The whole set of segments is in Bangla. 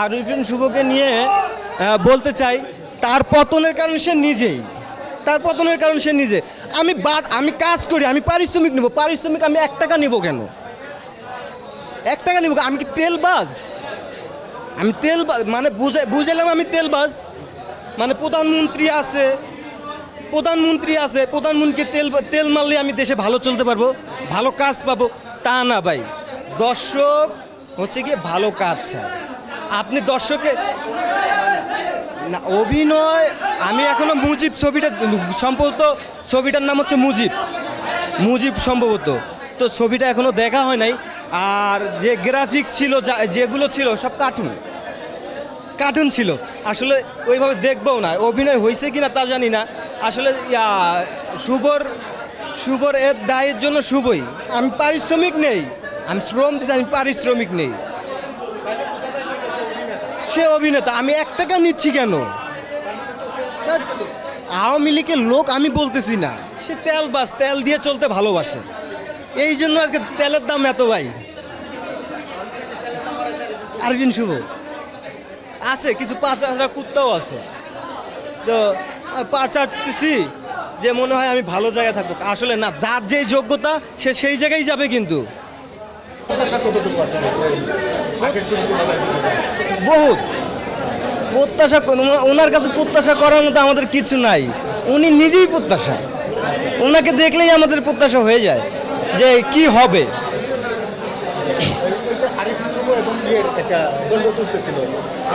আরিফিন শুভকে নিয়ে বলতে চাই তার পতনের কারণ সে নিজেই। আমি কাজ করি, আমি পারিশ্রমিক নেব, পারিশ্রমিক আমি 1 টাকা নিব কেন? 1 টাকা নিব? আমি কি তেলবাজ? মানে বুঝালাম আমি তেলবাজ। মানে প্রধানমন্ত্রী আছে, প্রধানমন্ত্রীকে তেল মারলে আমি দেশে ভালো চলতে পারবো, ভালো কাজ পাবো, তা না ভাই। দর্শক হচ্ছে গিয়ে ভালো কাজ চায়। আপনি দর্শককে না অভিনয়, আমি এখনো মুজিব ছবিটা সম্ভবত, ছবিটার নাম হচ্ছে মুজিব সম্ভবত, তো ছবিটা এখনো দেখা হয় নাই। আর যে গ্রাফিক ছিল, যেগুলো ছিল সব কার্টুন ছিল, আসলে ওইভাবে দেখবও না। অভিনয় হয়েছে কিনা তা জানি না। আসলে শুভর এর দায়ের জন্য শুভই, আমি পারিশ্রমিক নেই, আমি শ্রম দিচ্ছি, আমি পারিশ্রমিক নেই। সে অভিনেতা, আমি 1 টাকা নিচ্ছি কেন? আওয়ামী লীগের লোক আমি বলতেছি না, সে তেলবাজ, তেল দিয়ে চলতে ভালোবাসে, এই জন্য আজকে তেলের দাম এত ভাই। আরবিন শুভ আছে, কিছু পাঁচা কুত্তাও আছে, তো পা চাটতেছি যে মনে হয় আমি ভালো জায়গায় থাকবো। আসলে না, যার যেই যোগ্যতা সে সেই জায়গায় যাবে। কিন্তু বহুত প্রত্যাশা, ওনার কাছে প্রত্যাশা করার মতো আমাদের কিছু নাই। উনি নিজেই প্রত্যাশা, ওনাকে দেখলেই আমাদের প্রত্যাশা হয়ে যায় যে কি হবে।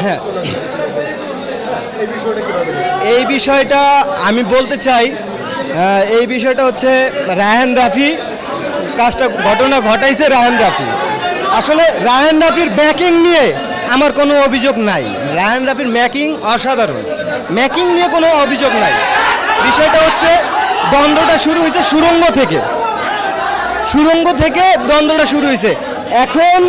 হ্যাঁ, এই বিষয়টা আমি বলতে চাই, এই বিষয়টা হচ্ছে রায়হান রাফি ঘটনা ঘটাইছে রায়হান রাফি। আসলে রায়হান রাফির ব্যাকিং নিয়ে আমার কোনো অভিযোগ নাই। রায়হান রাফির মেকিং অসাধারণ, মেকিং নিয়ে কোনো অভিযোগ নাই। বিষয়টা হচ্ছে দ্বন্দ্বটা শুরু হয়েছে সুড়ঙ্গ থেকে দ্বন্দ্বটা শুরু হয়েছে। এখন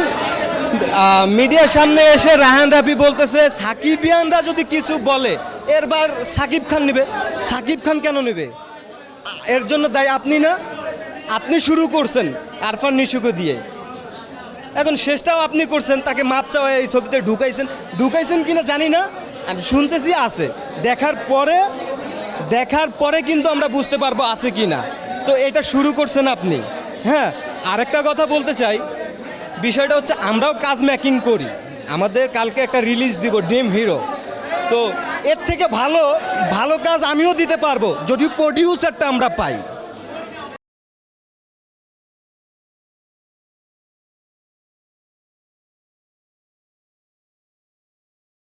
মিডিয়ার সামনে এসে রায়হান রাফি বলতেছে সাকিবিয়ানরা যদি কিছু বলে এরবার সাকিব খান নেবে। সাকিব খান কেন নেবে? এর জন্য দায়ী আপনি না, আপনি শুরু করছেন আরফান নিশুকে দিয়ে, এখন শেষটাও আপনি করছেন। তাকে মাপ চাওয়া এই ছবিতে ঢুকাইছেন কিনা জানি না, আমি শুনতেছি আছে। দেখার পরে কিন্তু আমরা বুঝতে পারবো আছে কি না। তো এটা শুরু করছেন আপনি। হ্যাঁ, আরেকটা কথা বলতে চাই, বিষয়টা হচ্ছে আমরাও কাজ মেকিং করি, আমাদের কালকে একটা রিলিজ দিব ড্রিম হিরো, তো এর থেকে ভালো কাজ আমিও দিতে পারবো যদি প্রডিউসারটা আমরা পাই।